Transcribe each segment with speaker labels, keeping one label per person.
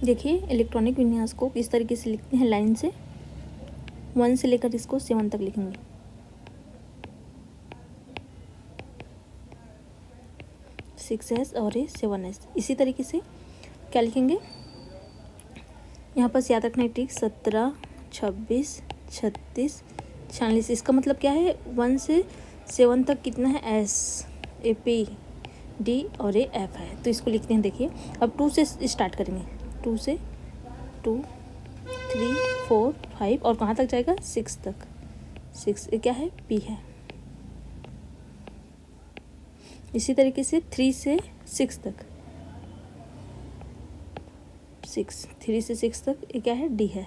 Speaker 1: देखिए इलेक्ट्रॉनिक विन्यास को किस तरीके से लिखते हैं लाइन से, 1 से लेकर इसको 7 तक लिखेंगे। 6S और ये 7S। इसी तरीके से क्या लिखेंगे, यहाँ पर याद रखना है ट्रिक, 17, 26, 36, 46। इसका मतलब क्या है, 1 से 7 तक कितना है, S, A, P, D और ये F है। तो इसको लिखते हैं। देखिए अब 2 से स्टार्ट करेंगे, 2 से 2, 3, 4, 5 और कहाँ तक जाएगा, 6 तक। 6 ये क्या है, P है। इसी तरीके से 3 से 6 तक, 3 से 6 तक ये क्या है, D है।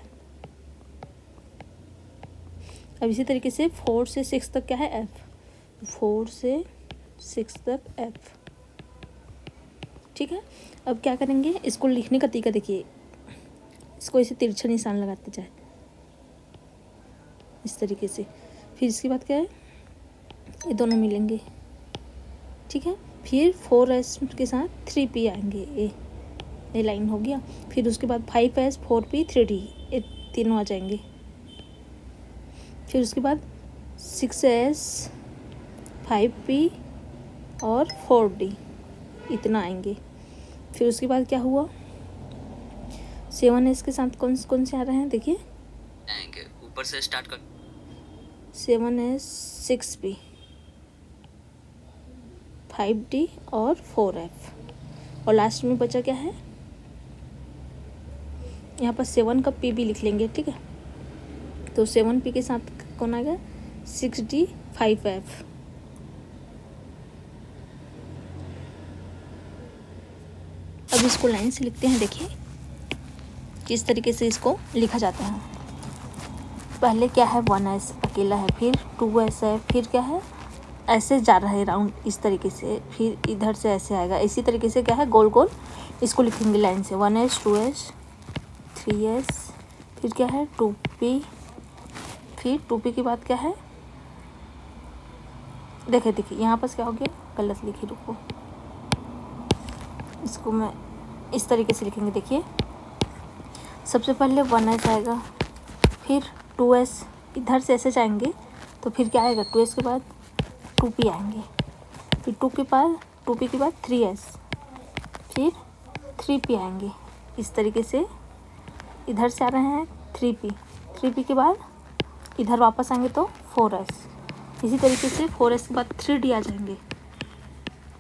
Speaker 1: अब इसी तरीके से 4 से 6 तक क्या है, F, 4 से 6 तक F। ठीक है, अब क्या करेंगे, इसको लिखने का तरीका देखिए, इसको ऐसे तिरछा निशान लगाते जाए इस तरीके से। फिर इसके बाद क्या है, ये दोनों मिलेंगे। ठीक है, फिर 4S के साथ 3P आएंगे, ये लाइन हो गया। फिर उसके बाद 5S, 4P, 3D, ये तीनों आ जाएंगे। फिर उसके बाद 6S, 5P और 4D, इतना आएंगे। फिर उसके बाद क्या हुआ, 7S के साथ कौन से आ रहे हैं, देखिए
Speaker 2: ऊपर से स्टार्ट कर,
Speaker 1: 7S, 6P, 5D और 4F। और लास्ट में बचा क्या है, यहाँ पर 7 का P भी लिख लेंगे। ठीक है, तो 7P के साथ कौन आएगा, 6D, 5F। अब इसको लाइन से लिखते हैं। देखिए किस तरीके से इसको लिखा जाता है। पहले क्या है, 1S अकेला है, फिर 2S है, फिर क्या है, ऐसे जा रहा है राउंड इस तरीके से, फिर इधर से ऐसे आएगा। इसी तरीके से क्या है, गोल गोल इसको लिखेंगे लाइन से, 1S, 2S, 3S, फिर क्या है 2P, फिर 2P के बाद क्या है, देखिए यहाँ पर क्या हो गया, गलत लिखी, रुको, इसको मैं इस तरीके से लिखेंगे। देखिए सबसे पहले 1S आएगा, फिर 2S, इधर से ऐसे जाएंगे तो फिर क्या आएगा, 2S के बाद 2P आएंगे, फिर 2P के बाद 3S, फिर 3P आएंगे। इस तरीके से इधर से आ रहे हैं 3P के बाद इधर वापस आएंगे तो 4S। इसी तरीके से 4S के बाद 3D आ जाएंगे,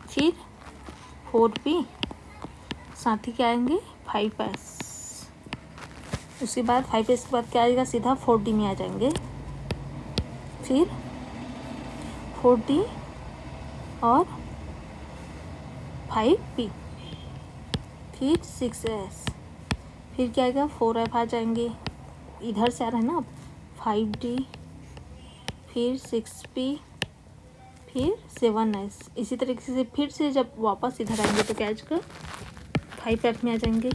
Speaker 1: फिर 4P, साथ ही क्या आएंगे 5S। उसके बाद 5S के बाद क्या आएगा, सीधा 4D में आ जाएंगे, फिर 4D और 5P, फिर 6S, फिर क्या आएगा 4F आ जाएंगे, इधर से आ रहा है ना, 5D, फिर 6P, फिर 7S। इसी तरीके से फिर से जब वापस इधर आएंगे तो क्या आएगा, 5F में आ जाएंगे,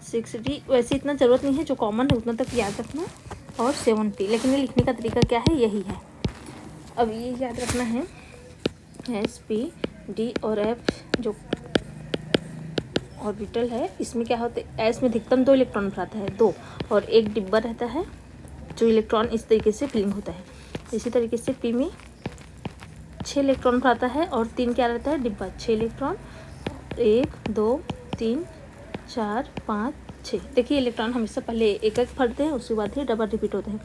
Speaker 1: 6D। वैसे इतना ज़रूरत नहीं है, जो कॉमन है उतना तक याद रखना, और 7P, लेकिन ये लिखने का तरीका क्या है, यही है। अब ये याद रखना है, S, P, D और F जो ऑर्बिटल है, इसमें क्या होता है, S में अधिकतम 2 इलेक्ट्रॉन भराता है, 2, और एक डिब्बा रहता है जो इलेक्ट्रॉन इस तरीके से फिलिंग होता है। इसी तरीके से P में 6 इलेक्ट्रॉन भराता है और 3 क्या रहता है, डिब्बा, 6 इलेक्ट्रॉन, 1, 2, 3, 4, 5, 6। देखिए इलेक्ट्रॉन हमेशा पहले एक भरते हैं, उसके बाद ही डबल रिपीट होते हैं।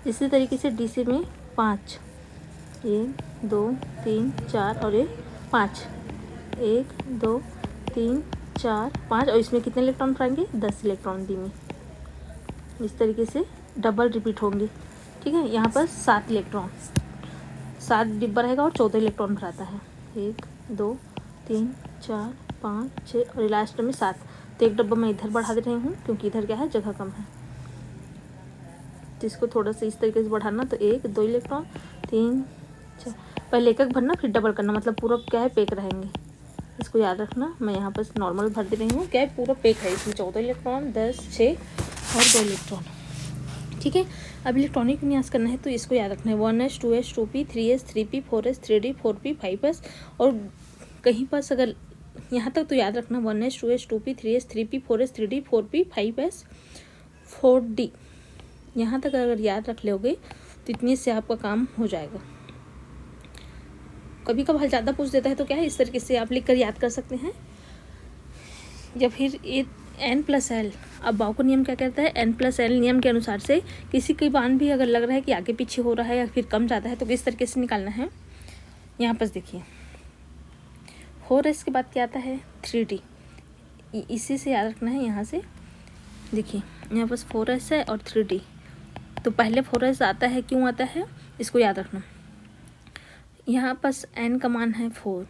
Speaker 1: इसी तरीके से DC में 5, 1, 2, 3, 4 और 5, 1, 2, 3, 4, 5, और इसमें कितने इलेक्ट्रॉन भराएंगे, 10 इलेक्ट्रॉन डी में। इस तरीके से डबल रिपीट होंगे। ठीक है, यहाँ पर 7 इलेक्ट्रॉन, 7 डिब्बा रहेगा और 14 इलेक्ट्रॉन भराता है, 1, 2, 3, 4, 5, 6 और लास्ट में 7। तो एक डब्बा मैं इधर बढ़ा दे रही हूँ क्योंकि इधर क्या है, जगह कम है, जिसको थोड़ा सा इस तरीके से बढ़ाना, तो 1, 2 इलेक्ट्रॉन, 3, 4, पहले एक भरना फिर डबल करना, मतलब पूरा क्या है, पैक रहेंगे। इसको याद रखना, मैं यहाँ पर नॉर्मल भर दे रही हूँ, क्या है पूरा पैक है, इसमें 14 इलेक्ट्रॉन, 10, 6 और 2 इलेक्ट्रॉन। ठीक है, अब इलेक्ट्रॉनिक विन्यास करना है तो इसको याद रखना है, 1S, 2S, 2P, 3S, 3P, 4S, 3D, 4P, 5S। और कहीं पास अगर यहाँ तक तो याद रखना 1s 2s 2p 3s 3p 4s 3d 4p 5s 4d। यहाँ तक अगर याद रख लोगे तो इतने से आपका काम हो जाएगा। कभी कभार ज़्यादा पूछ देता है तो क्या है, इस तरीके से आप लिख कर याद कर सकते हैं। या फिर ये n+l, अब बाउकर नियम क्या कहता है, n+l नियम के अनुसार से किसी की मान भी अगर लग रहा है कि आगे पीछे हो रहा है या फिर कम ज़्यादा है तो किस तरीके से निकालना है। यहाँ पर देखिए 4s के बाद क्या आता है 3d, इसी से याद रखना है। यहाँ से देखिए यहाँ पास 4s है और 3d, तो पहले 4s आता है, क्यों आता है इसको याद रखना। यहाँ पास n का मान है 4,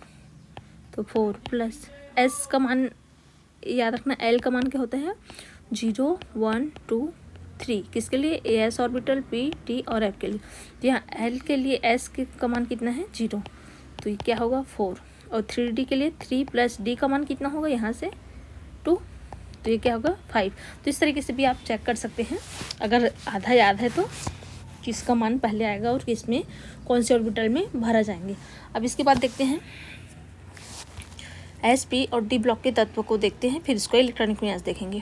Speaker 1: तो 4 प्लस s का मान याद रखना, l का मान क्या होता है 0 1 2 3, किसके लिए as ऑर्बिटल p t और f के लिए। तो यहाँ l के लिए s का मान कितना है 0, तो ये क्या होगा 4, और 3d के लिए 3 प्लस d का मान कितना होगा यहाँ से 2, तो ये क्या होगा 5। तो इस तरीके से भी आप चेक कर सकते हैं अगर आधा याद है तो किसका मान पहले आएगा और किस में कौन से ऑर्बिटल में भरा जाएंगे। अब इसके बाद देखते हैं एस पी और डी ब्लॉक के तत्व को देखते हैं, फिर इसको इलेक्ट्रॉनिक विन्यास देखेंगे।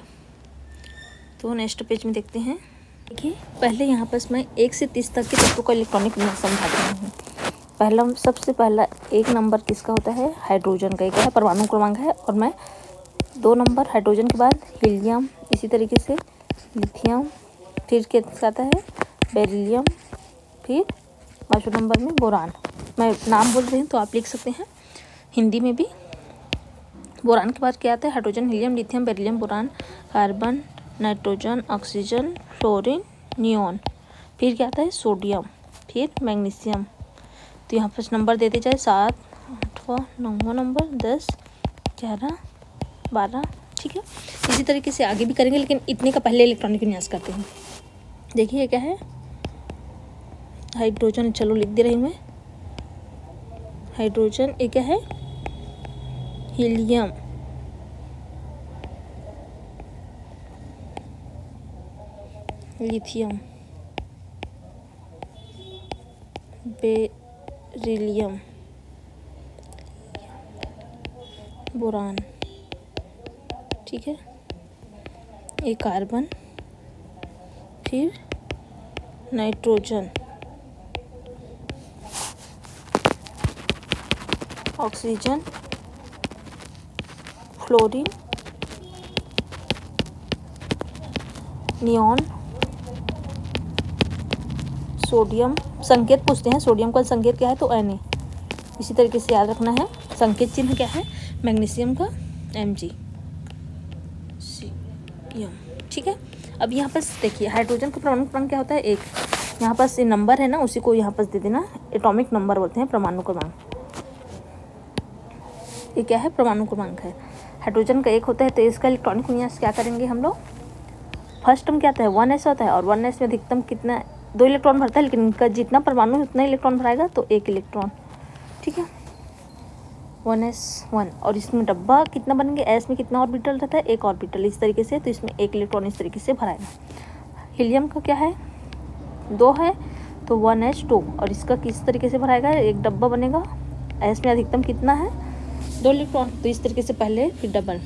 Speaker 1: तो नेक्स्ट पेज में देखते हैं। देखिए पहले यहाँ पर मैं 1 से 30 तक के तत्वों का इलेक्ट्रॉनिक विन्यास समझा रही हूँ। सबसे पहला 1 नंबर किसका होता है हाइड्रोजन का, एक है परमाणु क्रमांक है, और मैं 2 नंबर हाइड्रोजन के बाद हीलियम, इसी तरीके से लिथियम, फिर किसका आता है बेरिलियम, फिर 5वें नंबर में बोरान। मैं नाम बोल रही हूँ तो आप लिख सकते हैं हिंदी में भी। बोरान के बाद क्या आता है hydrogen, helium, lithium, beryllium, boron, carbon, nitrogen, oxygen, fluorine, neon, फिर क्या आता है सोडियम, फिर मैग्नीशियम। तो यहाँ पर नंबर देते जाए 7 8वां 9वां नंबर 10 11 12, ठीक है। इसी तरीके से आगे भी करेंगे, लेकिन इतने का पहले इलेक्ट्रॉनिक विन्यास करते हैं। देखिए क्या है हाइड्रोजन, चलो लिख दे रही हूँ मैं हाइड्रोजन, ये क्या है हीलियम, लिथियम, बेरिलियम, बोरान, ठीक है, ये कार्बन, फिर nitrogen, oxygen, fluorine, neon, sodium. संकेत पूछते हैं, सोडियम का संकेत क्या है तो Na। इसी तरीके से याद रखना है संकेत चिन्ह क्या है मैग्नीशियम का Mg, ठीक है। अब यहाँ पर देखिए हाइड्रोजन का परमाणु क्रमांक क्या होता है 1, यहाँ पास ये नंबर है ना उसी को यहाँ पास दे देना, एटॉमिक नंबर बोलते हैं परमाणु क्रमांक। ये क्या है परमाणु क्रमांक है, हाइड्रोजन का 1 होता है। तो इसका इलेक्ट्रॉनिक विन्यास क्या करेंगे हम लोग, फर्स्ट टर्म क्या आता है 1s होता है, और 1s में अधिकतम कितना 2 इलेक्ट्रॉन भरता है, लेकिन इनका जितना परमाणु उतना इलेक्ट्रॉन भराएगा तो 1 इलेक्ट्रॉन, ठीक है 1s1। और इसमें डब्बा कितना बनेंगे, s में कितना ऑर्बिटल रहता है 1 ऑर्बिटल, इस तरीके से, तो इसमें 1 इलेक्ट्रॉन इस तरीके से भराएगा। हीलियम का क्या है 2 है तो 1s2, और इसका किस तरीके से भराएगा, एक डब्बा बनेगा, s में अधिकतम कितना है 2 इलेक्ट्रॉन, तो इस तरीके से पहले फिर डबल।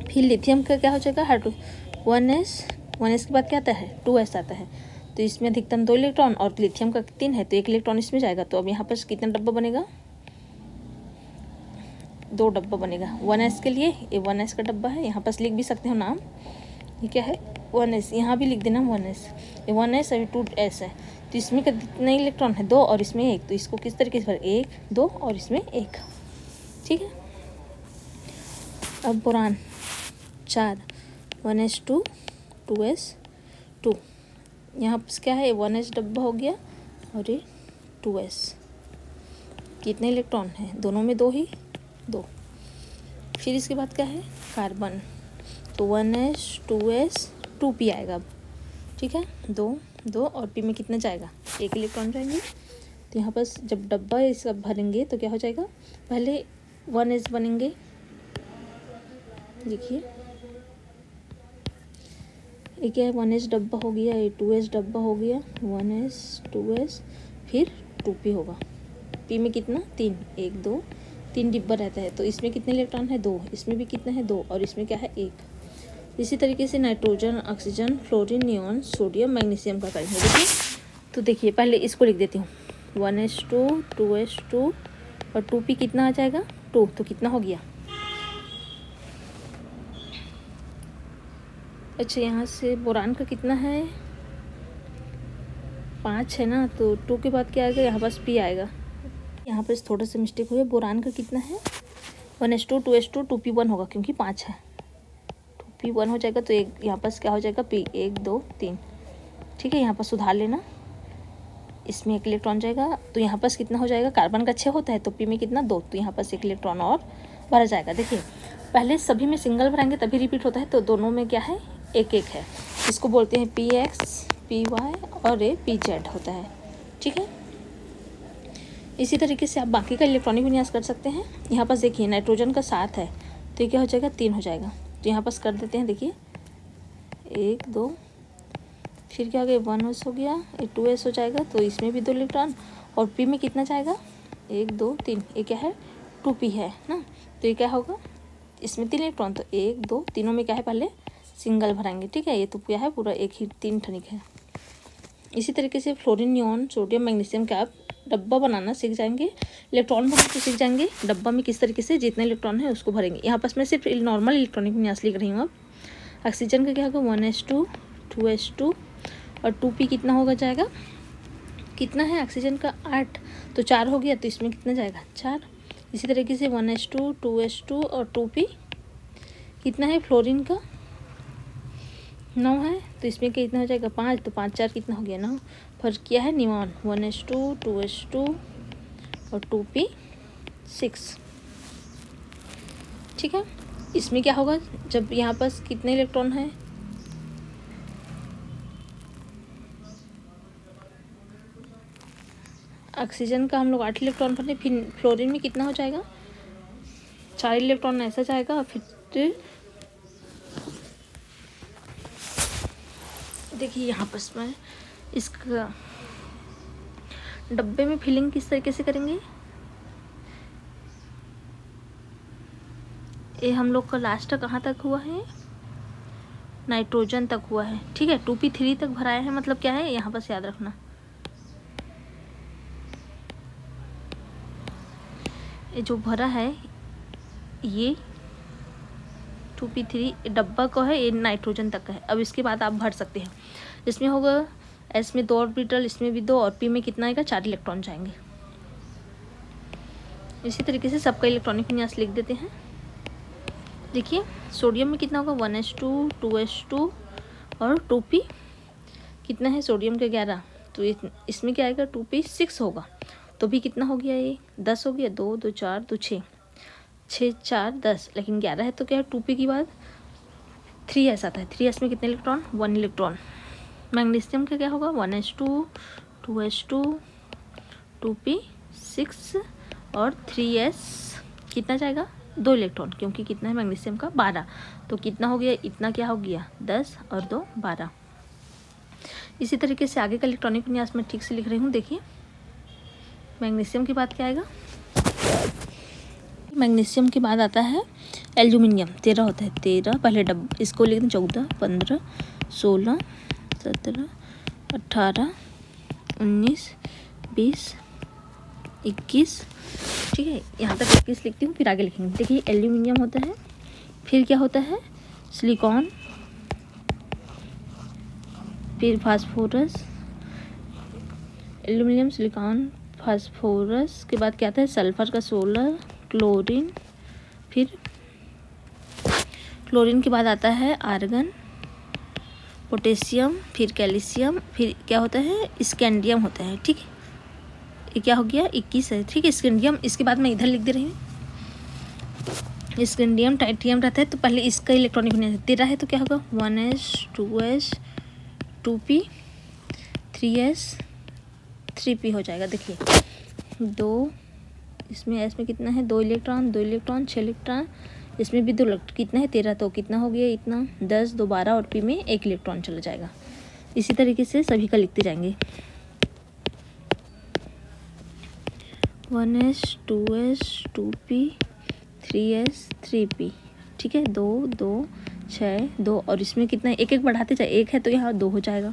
Speaker 1: फिर लिथियम का क्या हो जाएगा 1s के बाद क्या आता है 2s आता है, तो इसमें अधिकतम 2 इलेक्ट्रॉन, और लिथियम का 3 है तो 1 इलेक्ट्रॉन इसमें जाएगा। तो अब यहाँ पर कितना डब्बा बनेगा 2 डब्बा बनेगा 1s के लिए, ये 1s का डब्बा है, यहाँ पर लिख भी सकते हो नाम, ये क्या है 1s, यहाँ भी लिख देना 1s, ये 1s और 2s है। तो इसमें कितने इलेक्ट्रॉन है 2 और इसमें 1, तो इसको किस तरीके से 1 2 और इसमें 1, ठीक है। अब बोरान 4 1s2 2s2, यहाँ पर क्या है 1s डब्बा हो गया और ये 2s, कितने इलेक्ट्रॉन है दोनों में 2 ही 2। फिर इसके बाद क्या है कार्बन, तो 1s 2s 2p आएगा अब, ठीक है 2 2 और p में कितना जाएगा 1 इलेक्ट्रॉन जाएंगे। तो यहाँ पर जब डब्बा इसका भरेंगे तो क्या हो जाएगा, पहले 1s बनेंगे, देखिए ये क्या है 1s डब्बा हो गया, ये 2s डब्बा हो गया, 1s 2s फिर 2p होगा, p में कितना 3 1 2 3 डिब्बा रहता है, तो इसमें कितने इलेक्ट्रॉन है 2, इसमें भी कितना है 2 और इसमें क्या है 1। इसी तरीके से nitrogen, oxygen, fluorine, neon, sodium, magnesium का करेंगे। देखिए तो देखिए पहले इसको लिख देती हूँ 1s2 2s2 और 2p कितना आ जाएगा 2, तो कितना हो गया। अच्छा यहाँ से बोरान का कितना है 5 है ना, तो 2 के बाद क्या आएगा, यहाँ पास p आएगा। यहाँ पर थोड़ा सा मिस्टेक हुआ, बोरान का कितना है 1s2 2s2 2p1 होगा क्योंकि 5 है, 2p1 हो जाएगा तो एक यहाँ पास क्या हो जाएगा p 1 2 3। ठीक है, यहाँ पर सुधार लेना, इसमें 1 इलेक्ट्रॉन जाएगा तो यहाँ पास कितना हो जाएगा, कार्बन का 6 होता है तो p में कितना 2, तो यहाँ पास 1 इलेक्ट्रॉन और भरा जाएगा। देखिए पहले सभी में सिंगल भराएंगे तभी रिपीट होता है, तो दोनों में क्या है 1 है। इसको बोलते हैं px py और ये pz होता है। ठीक है, इसी तरीके से आप बाकी का इलेक्ट्रॉनिक विन्यास कर सकते हैं। यहाँ पास देखिए नाइट्रोजन का 7 है तो ये क्या हो जाएगा 3 हो जाएगा, तो यहाँ पास कर देते हैं। देखिए 1 2 फिर क्या हो गया 1s हो गया, ये 2s हो जाएगा तो इसमें भी 2 इलेक्ट्रॉन और p में कितना जाएगा 1 2 3, ये क्या है 2p है ना, तो ये क्या होगा इसमें 3 इलेक्ट्रॉन, तो 1 2 तीनों में क्या है पहले सिंगल भराएंगे। ठीक है, ये तो क्या है पूरा एक ही 3 ठनिक है। इसी तरीके से फ्लोरीन, नियॉन, सोडियम, मैग्नीशियम का आप डब्बा बनाना सीख जाएंगे, इलेक्ट्रॉन भरना तो सीख जाएंगे। डब्बा में किस तरीके से जितने इलेक्ट्रॉन है उसको भरेंगे। यहाँ पास मैं सिर्फ नॉर्मल इलेक्ट्रॉनिक विन्यास लिख रही हूँ। अब ऑक्सीजन का क्या होगा 1s2 2s2 और 2p कितना होगा जाएगा, कितना है ऑक्सीजन का 8, तो 4 हो गया तो इसमें कितना जाएगा 4। इसी तरीके से 1s2 2s2 और 2p कितना है, फ्लोरीन का 9 है तो इसमें कितना हो जाएगा 5, तो 5 4 कितना हो गया 9। फिर क्या है नियॉन 1s2 2s2 और 2p 6। ठीक है, इसमें क्या होगा जब यहाँ पास कितने इलेक्ट्रॉन है, ऑक्सीजन का हम लोग 8 इलेक्ट्रॉन भरते, फिर फ्लोरीन में कितना हो जाएगा 4 इलेक्ट्रॉन ऐसा जाएगा। फिर देखिए यहाँ पर मैं इसका डब्बे में फिलिंग किस तरीके से करेंगे, ये हम लोग का लास्ट कहाँ तक हुआ है, नाइट्रोजन तक हुआ है। ठीक है, 2p3 तक भराया है, मतलब क्या है यहाँ पर याद रखना, ये जो भरा है ये 2p3 डब्बा का है, ये नाइट्रोजन तक का है। अब इसके बाद आप भर सकते हैं, इसमें होगा s में 2 ऑर्बिटल, इसमें भी 2 और p में कितना आएगा 4 इलेक्ट्रॉन जाएंगे। इसी तरीके से सबका इलेक्ट्रॉनिक विन्यास लिख देते हैं। देखिए सोडियम में कितना होगा 1s2 2s2 और 2p कितना है सोडियम का 11, तो इसमें क्या आएगा 2p 6 होगा, तो भी कितना हो गया ये 10 हो गया, 2 2 4 2 6 6 4 10, लेकिन 11 है तो क्या है 2p के बाद 3s आता है, 3s में कितने इलेक्ट्रॉन 1 इलेक्ट्रॉन। मैग्नीशियम का क्या होगा 1s2 2s2 2p 6 और 3s कितना जाएगा 2 इलेक्ट्रॉन, क्योंकि कितना है मैग्नीशियम का 12, तो कितना हो गया इतना क्या हो गया 10 और 2 12। इसी तरीके से आगे का इलेक्ट्रॉनिक विन्यास मैं ठीक से लिख रही हूँ। देखिए मैग्नीशियम के बाद क्या आएगा, मैग्नीशियम के बाद आता है एल्यूमिनियम, 13 होता है, 13 पहले डब्बा इसको लिख दें 14 15 16 17 18 19 20 21। ठीक है, यहाँ तक 21 लिखती हूँ, फिर आगे लिखेंगे। देखिए एल्यूमिनियम होता है, फिर क्या होता है सिलिकॉन, फिर फास्फोरस, एल्यूमिनियम सिलिकॉन फास्फोरस के बाद क्या आता है सल्फर का 16, क्लोरीन, फिर क्लोरीन के बाद आता है आर्गन, पोटेशियम, फिर कैल्शियम, फिर क्या होता है स्कैंडियम होता है। ठीक है, ये क्या हो गया 21 है। ठीक है, स्कैंडियम इसके बाद मैं इधर लिख दे रही हूँ। स्कैंडियम टाइटियम रहता है तो पहले इसका इलेक्ट्रॉनिक विन्यास 13 है तो क्या होगा 1s 2s 2p 3s 3p हो जाएगा। देखिए 2 इसमें s में कितना है 2 इलेक्ट्रॉन 2 इलेक्ट्रॉन 6 इलेक्ट्रॉन, इसमें भी 2 कितना है 13, तो कितना हो गया इतना 10 2 12 और p में 1 इलेक्ट्रॉन चला जाएगा। इसी तरीके से सभी का लिखते जाएंगे 1s 2s 2p 3s 3p, ठीक है। 2 2 6 2, और इसमें कितना है, एक एक बढ़ाते जाए, एक है तो यहाँ 2 हो जाएगा।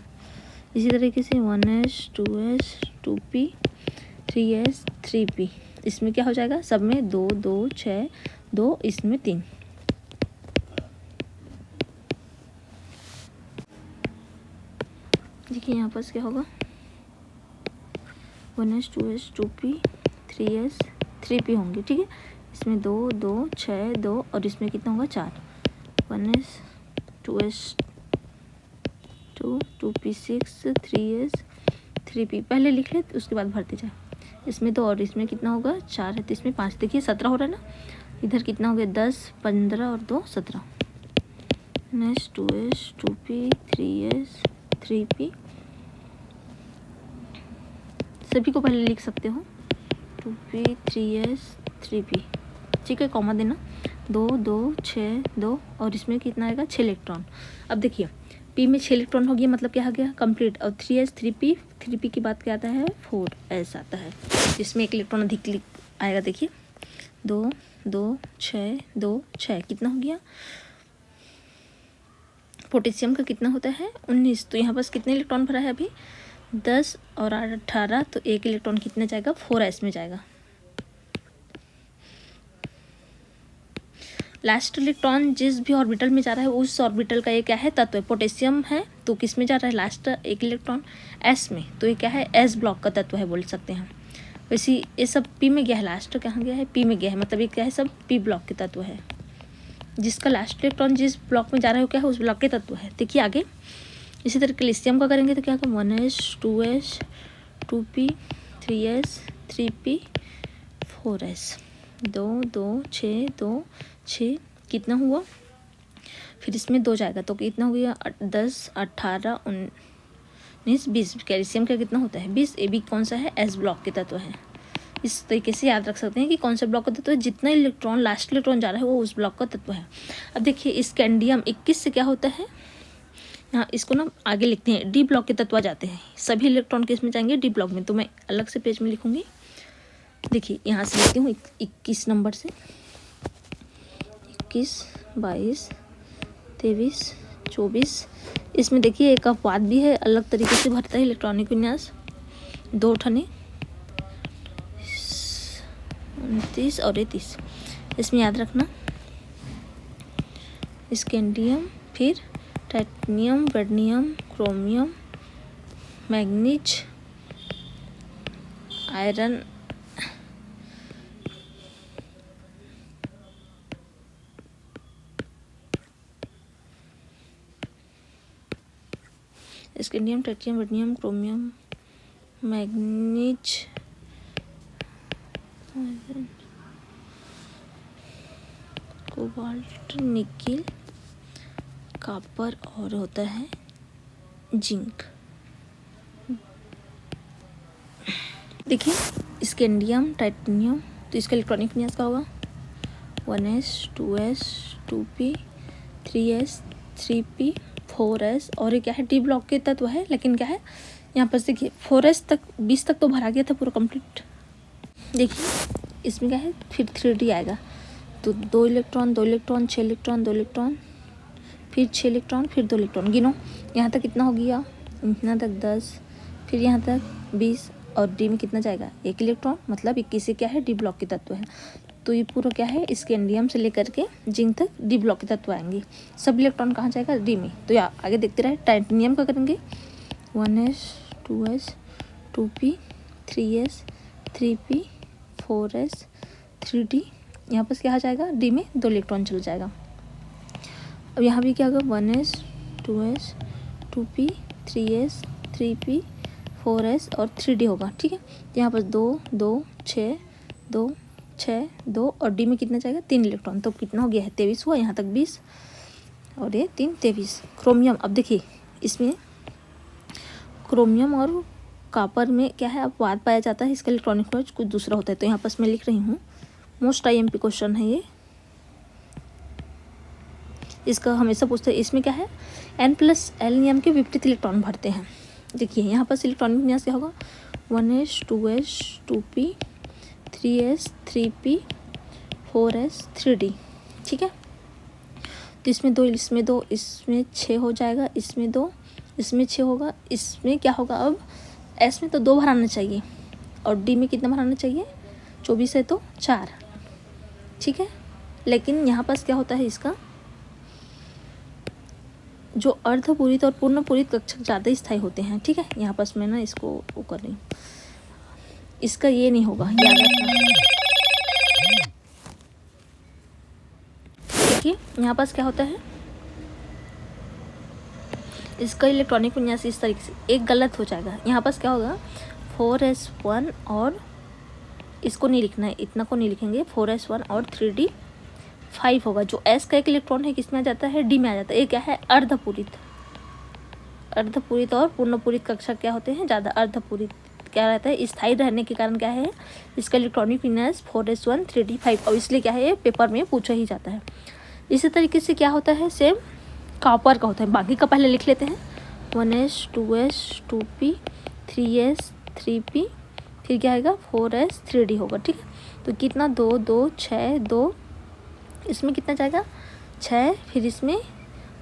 Speaker 1: इसी तरीके से 1s 2s 2p 3s 3p, इसमें क्या हो जाएगा, सब में 2 2 6 2, इसमें 3। देखिए यहाँ पर क्या होगा, 1s 2s 2p 3s 3p होंगे, ठीक है। इसमें 2 2 6 2, और इसमें कितना होगा 4। 1s 2s 2 2p 6 3s 3p, पहले लिख ले उसके बाद भरते जाए। इसमें 2 और इसमें कितना होगा 4 है, तो इसमें 5, देखिए 17 हो रहा है ना। इधर कितना हो गया 10 15 और 2 17। 1s 2s 2p 3s 3p, सभी को पहले लिख सकते हो 2p 3s 3p, ठीक है। कॉमा देना, 2 2 6 2, और इसमें कितना आएगा 6 इलेक्ट्रॉन। अब देखिए p में 6 इलेक्ट्रॉन हो गया, मतलब क्या हो गया कंप्लीट। और 3s 3p की बात क्या आता है 4s आता है, इसमें 1 इलेक्ट्रॉन अधिक आएगा। देखिए 2 2 6 2 6, कितना हो गया। पोटेशियम का कितना होता है 19, तो यहाँ पास कितने इलेक्ट्रॉन भरा है अभी 10 और 18, तो 1 इलेक्ट्रॉन कितने जाएगा 4s में जाएगा। लास्ट इलेक्ट्रॉन जिस भी ऑर्बिटल में जा रहा है उस ऑर्बिटल का ये क्या है तत्व है, पोटेशियम है, तो किस में जा रहा है लास्ट 1 इलेक्ट्रॉन s में, तो ये क्या है s ब्लॉक का तत्व है बोल सकते हैं। वैसे ये सब p में गया है, लास्ट कहाँ गया है p में गया है, मतलब ये क्या है सब p ब्लॉक के तत्व है। जिसका लास्ट इलेक्ट्रॉन जिस ब्लॉक में जा रहा है वो क्या है उस ब्लॉक के तत्व है। देखिए आगे इसी तरह कैल्शियम का करेंगे तो क्या होगा 1s 2s 2p 3s 3p 4s, 2 2 6 2 6, कितना हुआ, फिर इसमें 2 जाएगा तो कितना हो गया 10 18 19 20। कैल्शियम का कितना होता है 20, ए भी कौन सा है एस ब्लॉक के तत्व है। इस तरीके से याद रख सकते हैं कि कौन सा ब्लॉक का तत्व है, जितना इलेक्ट्रॉन लास्ट इलेक्ट्रॉन जा रहा है वो उस ब्लॉक का तत्व है। अब देखिए इस कैंडियम 21 से क्या होता है, यहाँ इसको ना आगे लिखते हैं डी ब्लॉक के तत्व आ जाते हैं, सभी इलेक्ट्रॉन किस में जाएंगे डी ब्लॉक में, तो मैं अलग से पेज में लिखूंगी। देखिए यहाँ से लिखती हूँ 21 नंबर से, 21 22 23 24। इसमें देखिए एक अपवाद भी है, अलग तरीके से भरता है इलेक्ट्रॉनिक विन्यास, 2 ठने 29 और 31। इसमें याद रखना स्कैंडियम, फिर titanium, vanadium, chromium, manganese, iron, scandium, titanium, vanadium, chromium, manganese, cobalt, nickel, copper और होता है जिंक। देखिए स्कैंडियम, टाइटेनियम, तो इसका इलेक्ट्रॉनिक विन्यास का होगा 1s 2s 2p 3s 3p 4s, और ये क्या है डी ब्लॉक के तत्व है, लेकिन क्या है यहाँ पर देखिए 4s तक 20 तक तो भरा गया था पूरा कंप्लीट। देखिए इसमें क्या है फिर 3d आएगा, तो 2 इलेक्ट्रॉन 2 इलेक्ट्रॉन 6 इलेक्ट्रॉन 2 इलेक्ट्रॉन फिर 6 इलेक्ट्रॉन फिर 2 इलेक्ट्रॉन, गिनो यहाँ तक कितना हो गया, इतना तक 10, फिर यहाँ तक 20, और डी में कितना जाएगा 1 इलेक्ट्रॉन, मतलब 21 से क्या है डी ब्लॉक के तत्व है। तो ये पूरा क्या है स्कैंडियम से लेकर के जिंक तक डी ब्लॉक के तत्व आएंगे, सब इलेक्ट्रॉन कहाँ जाएगा डी में। तो या आगे देखते रहे, टाइटेनियम का करेंगे 1s 2s 2p 3s 3p 4s 3d, यहाँ पर क्या आ जाएगा डी में 2 इलेक्ट्रॉन चल जाएगा। अब यहाँ भी क्या होगा 1s 2s 2p 3s 3p 4s और 3d होगा, ठीक है। यहाँ पर 2 2 6 2 6 2, और डी में कितना जाएगा 3 इलेक्ट्रॉन, तो कितना हो गया है 23 हुआ, यहाँ तक 20 और ये 3 23। क्रोमियम, अब देखिए इसमें क्रोमियम और कॉपर में क्या है अपवाद पाया जाता है, इसका इलेक्ट्रॉनिक चार्ज कुछ दूसरा होता है, तो यहाँ पर मैं लिख रही हूँ मोस्ट IMP क्वेश्चन है ये, इसका हमेशा पूछते हैं। इसमें क्या है N+L नियम के विपरीत इलेक्ट्रॉन भरते हैं। देखिए यहाँ पर इलेक्ट्रॉनिक विन्यास क्या होगा 1s 2s 2p 3s 3p 4s 3d। ठीक है, तो इसमें 2 इसमें 2 इसमें 6 हो जाएगा, इसमें 2 इसमें 6 होगा, इसमें क्या होगा अब s में तो 2 भराना चाहिए और d में कितना भराना चाहिए 24 है तो 4। ठीक है, लेकिन यहाँ पास क्या होता है इसका जो अर्धपूरित और पूर्णपूरित कक्षक ज़्यादा स्थायी होते हैं। ठीक है, यहाँ पास मैं ना इसको वो कर रही हूँ, इसका ये नहीं होगा, याद रखना। देखिए यहाँ पास क्या होता है, इसका इलेक्ट्रॉनिक विन्यास इस तरीके से एक गलत हो जाएगा। यहाँ पास क्या होगा 4s1 और इसको नहीं लिखना है, इतना को नहीं लिखेंगे, 4s1 और 3d 5 होगा। जो s का एक इलेक्ट्रॉन है किस में आ जाता है d में आ जाता है। ये क्या है अर्धपूरित, अर्धपूरित और पूर्णपूरित कक्षक क्या होते हैं ज़्यादा। अर्धपूरित क्या रहता है स्थायी रहने के कारण क्या है इसका इलेक्ट्रॉनिक विन्यास 4s1 3d 5 और इसलिए क्या है ये पेपर में पूछा ही जाता है। इसी तरीके से क्या होता है सेम कॉपर का होता है, बाकी का पहले लिख लेते हैं 1s 2s 2p 3s 3p फिर क्या आएगा 4s 3d होगा। ठीक है, तो कितना 2 2 6 2 इसमें कितना जाएगा 6, फिर इसमें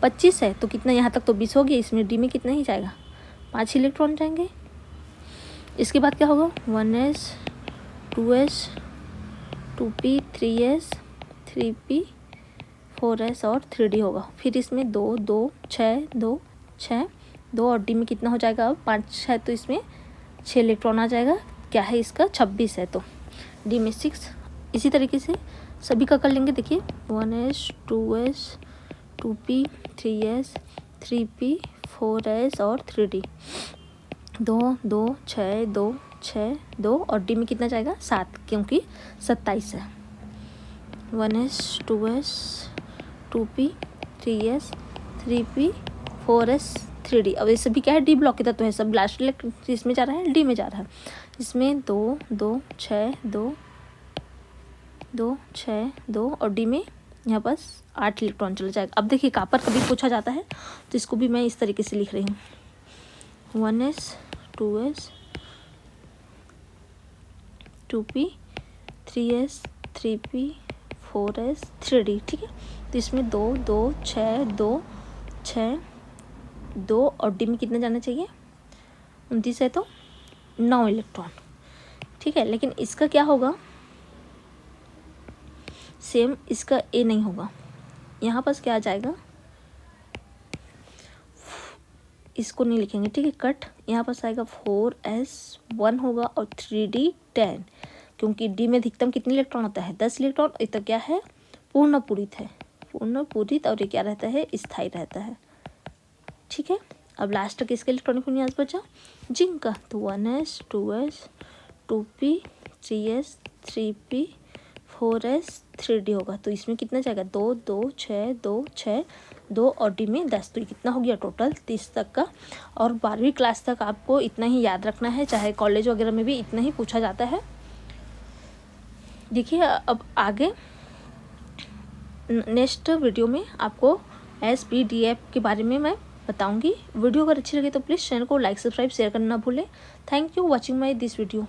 Speaker 1: 25 है तो कितना यहाँ तक तो 20 हो गया, इसमें डी में कितना ही जाएगा 5 इलेक्ट्रॉन जाएंगे। इसके बाद क्या होगा 1s 2s 2p 3s 3p 4s और 3d होगा। फिर इसमें 2 2 6 2 6 2 और डी में कितना हो जाएगा अब 5 है तो इसमें 6 इलेक्ट्रॉन आ जाएगा। क्या है इसका 26 है तो डी में 6। इसी तरीके से सभी का कर लेंगे। देखिए 1s 2s 2p 3s 3p 4s और 3d 2 2 6 2 6 2 और डी में कितना जाएगा 7 क्योंकि 27 है। 1s 2s 2p 3s 3p 4s 3d। अब ये सभी क्या है डी ब्लॉक के तत्व है, सब लास्ट इलेक्ट्रॉन इसमें जा रहा है डी में जा रहा है। इसमें 2 2 6 2 2 6 2 और डी में यहाँ पास 8 इलेक्ट्रॉन चला जाएगा। अब देखिए कॉपर कभी पूछा जाता है तो इसको भी मैं इस तरीके से लिख रही हूँ 1s 2s 2p 3s 3p 4s 3d। ठीक है, तो इसमें 2 2 6 2 6 2 और डी में कितना जाना चाहिए 29 है तो 9 इलेक्ट्रॉन। ठीक है, लेकिन इसका क्या होगा सेम इसका ए नहीं होगा। यहाँ पास क्या आ जाएगा इसको नहीं लिखेंगे। ठीक है, कट यहाँ पास आएगा 4s1 होगा और 3d 10 क्योंकि डी में अधिकतम कितने इलेक्ट्रॉन होता है 10 इलेक्ट्रॉन। ये तो क्या है पूर्णपूरित है, पूर्णपूरित और ये क्या रहता है स्थायी रहता है। ठीक है, अब लास्ट तक इसका इलेक्ट्रॉनिक विन्यास बचा जिंक का, तो 1s 2s 2p 3s 3p 4s 3d होगा। तो इसमें कितना जाएगा 2 2 6 2 6 2 और डी में 10, तो कितना हो गया टोटल 30 तक का। और 12वीं क्लास तक आपको इतना ही याद रखना है, चाहे कॉलेज वगैरह में भी इतना ही पूछा जाता है। देखिए अब आगे नेक्स्ट वीडियो में आपको SPDF के बारे में मैं बताऊंगी। वीडियो अगर अच्छी लगे तो प्लीज़ चैनल को लाइक सब्सक्राइब शेयर करना ना भूलें। Thank you watching my this video.